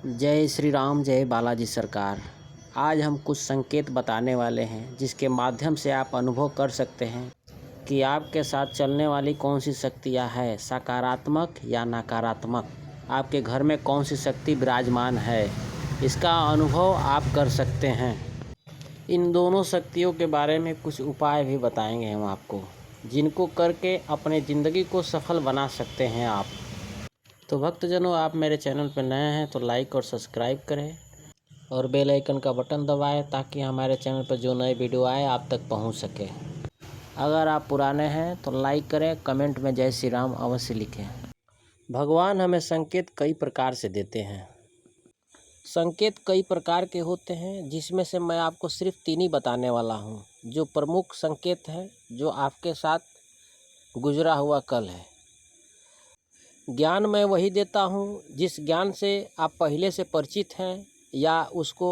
जय श्री राम, जय बालाजी सरकार। आज हम कुछ संकेत बताने वाले हैं जिसके माध्यम से आप अनुभव कर सकते हैं कि आपके साथ चलने वाली कौन सी शक्तियाँ है, सकारात्मक या नकारात्मक। आपके घर में कौन सी शक्ति विराजमान है, इसका अनुभव आप कर सकते हैं। इन दोनों शक्तियों के बारे में कुछ उपाय भी बताएंगे हम आपको, जिनको करके अपने ज़िंदगी को सफल बना सकते हैं आप। तो भक्तजनों, आप मेरे चैनल पर नए हैं तो लाइक और सब्सक्राइब करें और बेल आइकन का बटन दबाएं ताकि हमारे चैनल पर जो नए वीडियो आए आप तक पहुंच सके। अगर आप पुराने हैं तो लाइक करें, कमेंट में जय श्री राम अवश्य लिखें। भगवान हमें संकेत कई प्रकार से देते हैं। संकेत कई प्रकार के होते हैं, जिसमें से मैं आपको सिर्फ 3 ही बताने वाला हूँ। जो प्रमुख संकेत है, जो आपके साथ गुजरा हुआ कल है। ज्ञान मैं वही देता हूँ जिस ज्ञान से आप पहले से परिचित हैं या उसको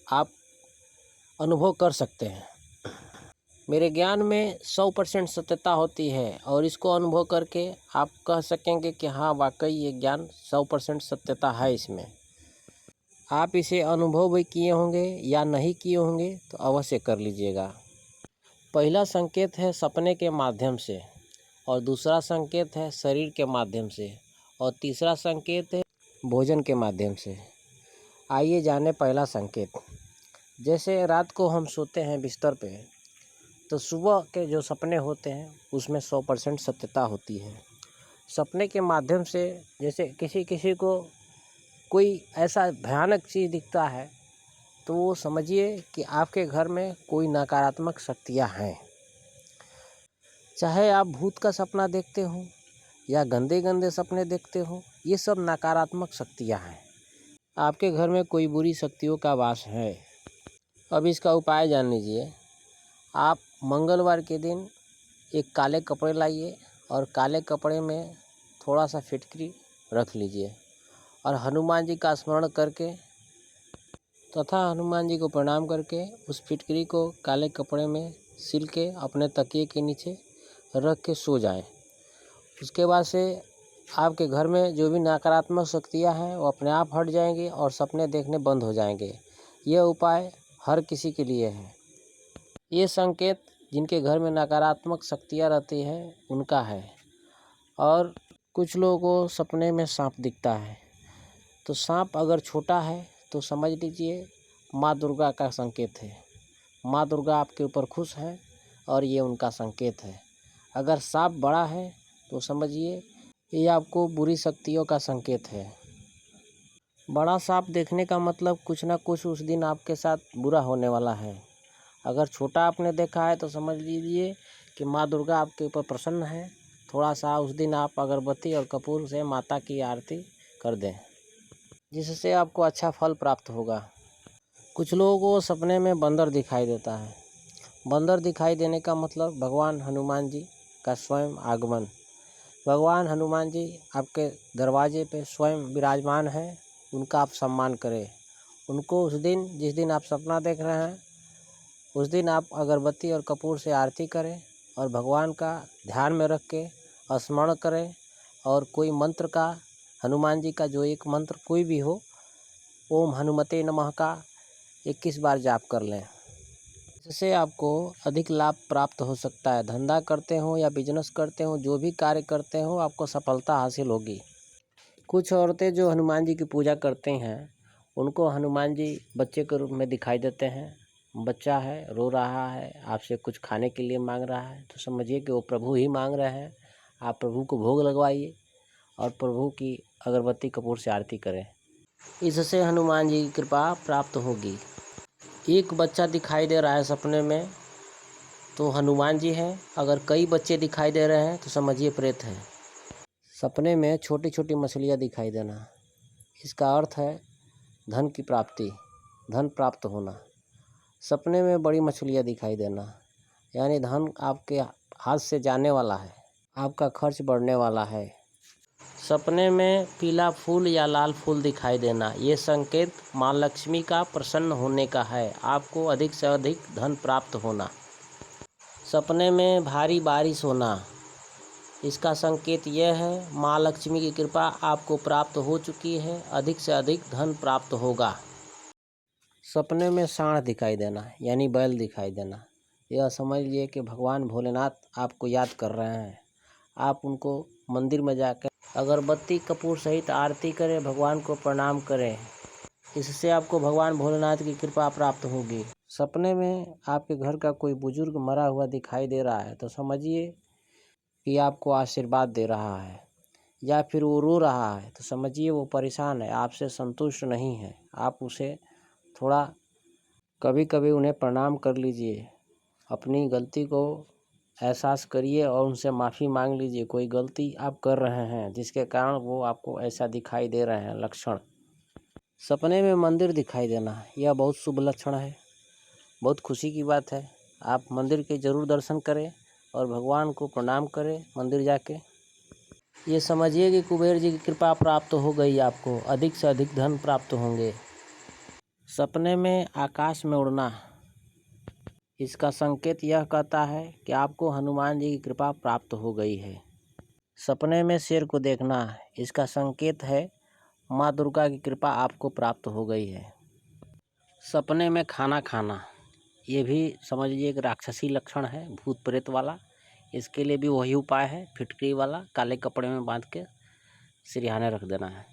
आप अनुभव कर सकते हैं। मेरे ज्ञान में 100% सत्यता होती है और इसको अनुभव करके आप कह सकेंगे कि हाँ, वाकई ये ज्ञान 100% सत्यता है इसमें। आप इसे अनुभव भी किए होंगे या नहीं किए होंगे तो अवश्य कर लीजिएगा। पहला संकेत है सपने के माध्यम से, और दूसरा संकेत है शरीर के माध्यम से, और तीसरा संकेत है भोजन के माध्यम से। आइए जाने पहला संकेत। जैसे रात को हम सोते हैं बिस्तर पे, तो सुबह के जो सपने होते हैं उसमें 100% सत्यता होती है। सपने के माध्यम से जैसे किसी को कोई ऐसा भयानक चीज़ दिखता है तो वो समझिए कि आपके घर में कोई नकारात्मक शक्तियाँ हैं। चाहे आप भूत का सपना देखते हो या गंदे गंदे सपने देखते हो, ये सब नकारात्मक शक्तियाँ हैं। आपके घर में कोई बुरी शक्तियों का वास है। अब इसका उपाय जान लीजिए। आप मंगलवार के दिन एक काले कपड़े लाइए और काले कपड़े में थोड़ा सा फिटकरी रख लीजिए और हनुमान जी का स्मरण करके तथा हनुमान जी को प्रणाम करके उस फिटकरी को काले कपड़े में सिल के अपने तकिए के नीचे रख के सो जाएं। उसके बाद से आपके घर में जो भी नकारात्मक शक्तियाँ हैं वो अपने आप हट जाएंगी और सपने देखने बंद हो जाएंगे। यह उपाय हर किसी के लिए है। ये संकेत जिनके घर में नकारात्मक शक्तियाँ रहती हैं उनका है। और कुछ लोगों को सपने में सांप दिखता है, तो सांप अगर छोटा है तो समझ लीजिए माँ दुर्गा का संकेत है। माँ दुर्गा आपके ऊपर खुश है और ये उनका संकेत है। अगर सांप बड़ा है तो समझिए ये आपको बुरी शक्तियों का संकेत है। बड़ा सांप देखने का मतलब कुछ ना कुछ उस दिन आपके साथ बुरा होने वाला है। अगर छोटा आपने देखा है तो समझ लीजिए कि माँ दुर्गा आपके ऊपर प्रसन्न है। थोड़ा सा उस दिन आप अगरबत्ती और कपूर से माता की आरती कर दें, जिससे आपको अच्छा फल प्राप्त होगा। कुछ लोगों को सपने में बंदर दिखाई देता है। बंदर दिखाई देने का मतलब भगवान हनुमान जी का स्वयं आगमन। भगवान हनुमान जी आपके दरवाजे पे स्वयं विराजमान हैं, उनका आप सम्मान करें। उनको उस दिन जिस दिन आप सपना देख रहे हैं उस दिन आप अगरबत्ती और कपूर से आरती करें और भगवान का ध्यान में रख के स्मरण करें। और कोई मंत्र का, हनुमान जी का जो एक मंत्र कोई भी हो, ओम हनुमते नमः का 21 बार जाप कर लें। इससे आपको अधिक लाभ प्राप्त हो सकता है। धंधा करते हो या बिजनेस करते हो, जो भी कार्य करते हो, आपको सफलता हासिल होगी। कुछ औरतें जो हनुमान जी की पूजा करती हैं उनको हनुमान जी बच्चे के रूप में दिखाई देते हैं। बच्चा है, रो रहा है, आपसे कुछ खाने के लिए मांग रहा है, तो समझिए कि वो प्रभु ही मांग रहे हैं। आप प्रभु को भोग लगवाइए और प्रभु की अगरबत्ती कपूर से आरती करें। इससे हनुमान जी की कृपा प्राप्त होगी। एक बच्चा दिखाई दे रहा है सपने में तो हनुमान जी हैं। अगर कई बच्चे दिखाई दे रहे हैं तो समझिए प्रेत हैं। सपने में छोटी छोटी मछलियाँ दिखाई देना, इसका अर्थ है धन की प्राप्ति, धन प्राप्त होना। सपने में बड़ी मछलियाँ दिखाई देना यानी धन आपके हाथ से जाने वाला है, आपका खर्च बढ़ने वाला है। सपने में पीला फूल या लाल फूल दिखाई देना, ये संकेत माँ लक्ष्मी का प्रसन्न होने का है। आपको अधिक से अधिक धन प्राप्त होना। सपने में भारी बारिश होना, इसका संकेत यह है, माँ लक्ष्मी की कृपा आपको प्राप्त हो चुकी है, अधिक से अधिक धन प्राप्त होगा। सपने में सांड दिखाई देना यानी बैल दिखाई देना, यह समझ लिए कि भगवान भोलेनाथ आपको याद कर रहे हैं। आप उनको मंदिर में जाकर अगरबत्ती कपूर सहित आरती करें, भगवान को प्रणाम करें। इससे आपको भगवान भोलेनाथ की कृपा प्राप्त होगी। सपने में आपके घर का कोई बुजुर्ग मरा हुआ दिखाई दे रहा है तो समझिए कि आपको आशीर्वाद दे रहा है, या फिर वो रो रहा है तो समझिए वो परेशान है, आपसे संतुष्ट नहीं है। आप उसे थोड़ा कभी कभी उन्हें प्रणाम कर लीजिए, अपनी गलती को एहसास करिए और उनसे माफ़ी मांग लीजिए। कोई गलती आप कर रहे हैं जिसके कारण वो आपको ऐसा दिखाई दे रहे हैं लक्षण। सपने में मंदिर दिखाई देना यह बहुत शुभ लक्षण है, बहुत खुशी की बात है। आप मंदिर के ज़रूर दर्शन करें और भगवान को प्रणाम करें मंदिर जाके। ये समझिए कि कुबेर जी की कृपा प्राप्त हो गई, आपको अधिक से अधिक धन प्राप्त होंगे। सपने में आकाश में उड़ना, इसका संकेत यह कहता है कि आपको हनुमान जी की कृपा प्राप्त हो गई है। सपने में शेर को देखना, इसका संकेत है माँ दुर्गा की कृपा आपको प्राप्त हो गई है। सपने में खाना खाना, ये भी समझ लीजिए एक राक्षसी लक्षण है, भूत प्रेत वाला। इसके लिए भी वही उपाय है, फिटकरी वाला काले कपड़े में बांध के सिरहाने रख देना है।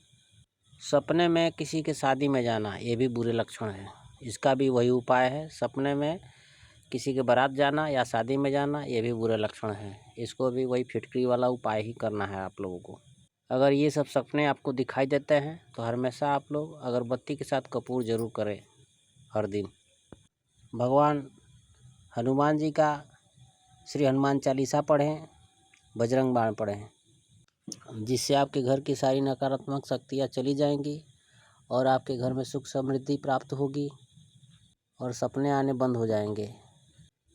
सपने में किसी के शादी में जाना, ये भी बुरे लक्षण है, इसका भी वही उपाय है। सपने में किसी के बारात जाना या शादी में जाना, ये भी बुरे लक्षण है, इसको भी वही फिटकरी वाला उपाय ही करना है आप लोगों को। अगर ये सब सपने आपको दिखाई देते हैं तो हमेशा आप लोग अगरबत्ती के साथ कपूर जरूर करें हर दिन। भगवान हनुमान जी का श्री हनुमान चालीसा पढ़ें, बजरंग बाण पढ़ें, जिससे आपके घर की सारी नकारात्मक शक्तियाँ चली जाएंगी और आपके घर में सुख समृद्धि प्राप्त होगी और सपने आने बंद हो जाएंगे।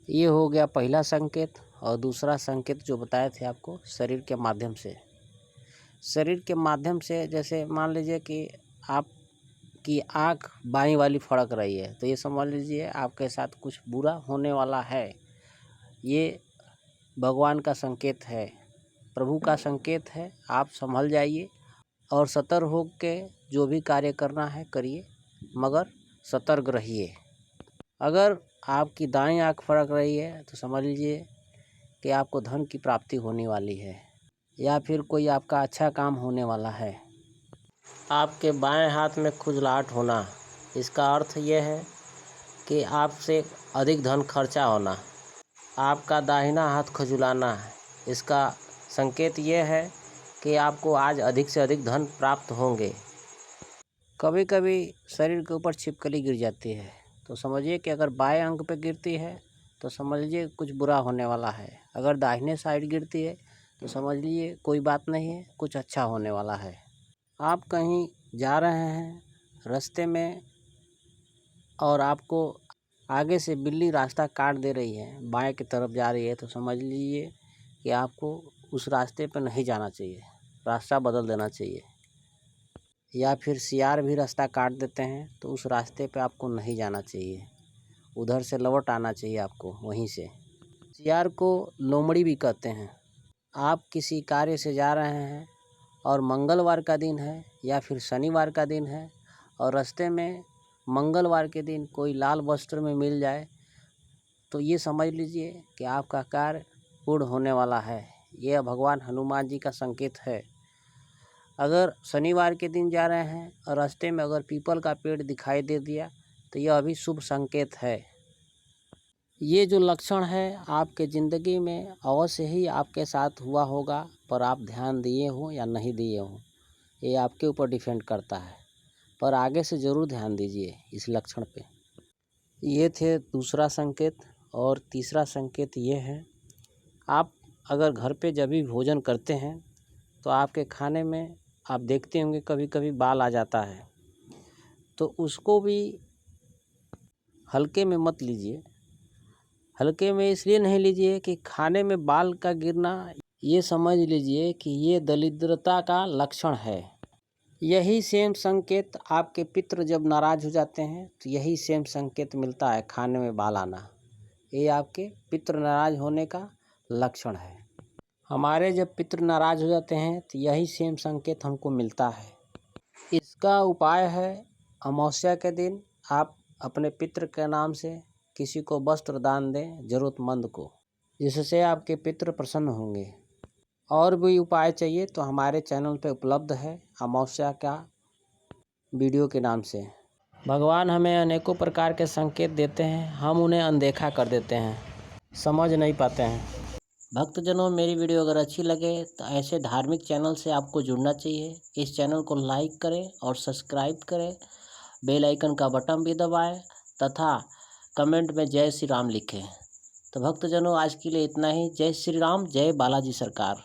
ये हो गया पहला संकेत। और दूसरा संकेत जो बताए थे आपको शरीर के माध्यम से, शरीर के माध्यम से जैसे मान लीजिए कि आपकी आँख बाईं वाली फड़क रही है तो ये समझ लीजिए आपके साथ कुछ बुरा होने वाला है। ये भगवान का संकेत है, प्रभु का संकेत है। आप संभल जाइए और सतर्क होकर जो भी कार्य करना है करिए, मगर सतर्क रहिए। अगर आपकी दाईं आँख फड़क रही है तो समझ लीजिए कि आपको धन की प्राप्ति होने वाली है या फिर कोई आपका अच्छा काम होने वाला है। आपके बाएं हाथ में खुजलाहट होना, इसका अर्थ यह है कि आपसे अधिक धन खर्चा होना। आपका दाहिना हाथ खजुलाना, इसका संकेत यह है कि आपको आज अधिक से अधिक धन प्राप्त होंगे। कभी कभी शरीर के ऊपर छिपकली गिर जाती है तो समझिए कि अगर बाएं अंग पे गिरती है तो समझ लीजिए कुछ बुरा होने वाला है। अगर दाहिने साइड गिरती है तो समझ लीजिए कोई बात नहीं है, कुछ अच्छा होने वाला है। आप कहीं जा रहे हैं रास्ते में और आपको आगे से बिल्ली रास्ता काट दे रही है, बाएं की तरफ जा रही है तो समझ लीजिए कि आपको उस रास्ते पर नहीं जाना चाहिए, रास्ता बदल देना चाहिए। या फिर सियार भी रास्ता काट देते हैं तो उस रास्ते पे आपको नहीं जाना चाहिए, उधर से लौट आना चाहिए आपको वहीं से। सियार को लोमड़ी भी कहते हैं। आप किसी कार्य से जा रहे हैं और मंगलवार का दिन है या फिर शनिवार का दिन है और रास्ते में मंगलवार के दिन कोई लाल वस्त्र में मिल जाए तो ये समझ लीजिए कि आपका कार्य पूर्ण होने वाला है। यह भगवान हनुमान जी का संकेत है। अगर शनिवार के दिन जा रहे हैं और रास्ते में अगर पीपल का पेड़ दिखाई दे दिया तो यह भी शुभ संकेत है। ये जो लक्षण है आपके ज़िंदगी में अवश्य ही आपके साथ हुआ होगा, पर आप ध्यान दिए हो या नहीं दिए हो ये आपके ऊपर डिपेंड करता है, पर आगे से ज़रूर ध्यान दीजिए इस लक्षण पे। ये थे दूसरा संकेत। और तीसरा संकेत ये है, आप अगर घर पे जब भी भोजन करते हैं तो आपके खाने में आप देखते होंगे कभी कभी बाल आ जाता है, तो उसको भी हल्के में मत लीजिए। हल्के में इसलिए नहीं लीजिए कि खाने में बाल का गिरना ये समझ लीजिए कि ये दरिद्रता का लक्षण है। यही सेम संकेत आपके पितृ जब नाराज़ हो जाते हैं तो यही सेम संकेत मिलता है, खाने में बाल आना, ये आपके पितृ नाराज़ होने का लक्षण है। हमारे जब पितृ नाराज हो जाते हैं तो यही सेम संकेत हमको मिलता है। इसका उपाय है, अमावस्या के दिन आप अपने पितृ के नाम से किसी को वस्त्र दान दें, ज़रूरतमंद को, जिससे आपके पितृ प्रसन्न होंगे। और भी उपाय चाहिए तो हमारे चैनल पे उपलब्ध है अमावस्या का वीडियो के नाम से। भगवान हमें अनेकों प्रकार के संकेत देते हैं, हम उन्हें अनदेखा कर देते हैं, समझ नहीं पाते हैं। भक्तजनों, मेरी वीडियो अगर अच्छी लगे तो ऐसे धार्मिक चैनल से आपको जुड़ना चाहिए। इस चैनल को लाइक करें और सब्सक्राइब करें, बेल आइकन का बटन भी दबाएं तथा कमेंट में जय श्री राम लिखें। तो भक्तजनों, आज के लिए इतना ही। जय श्री राम, जय बालाजी सरकार।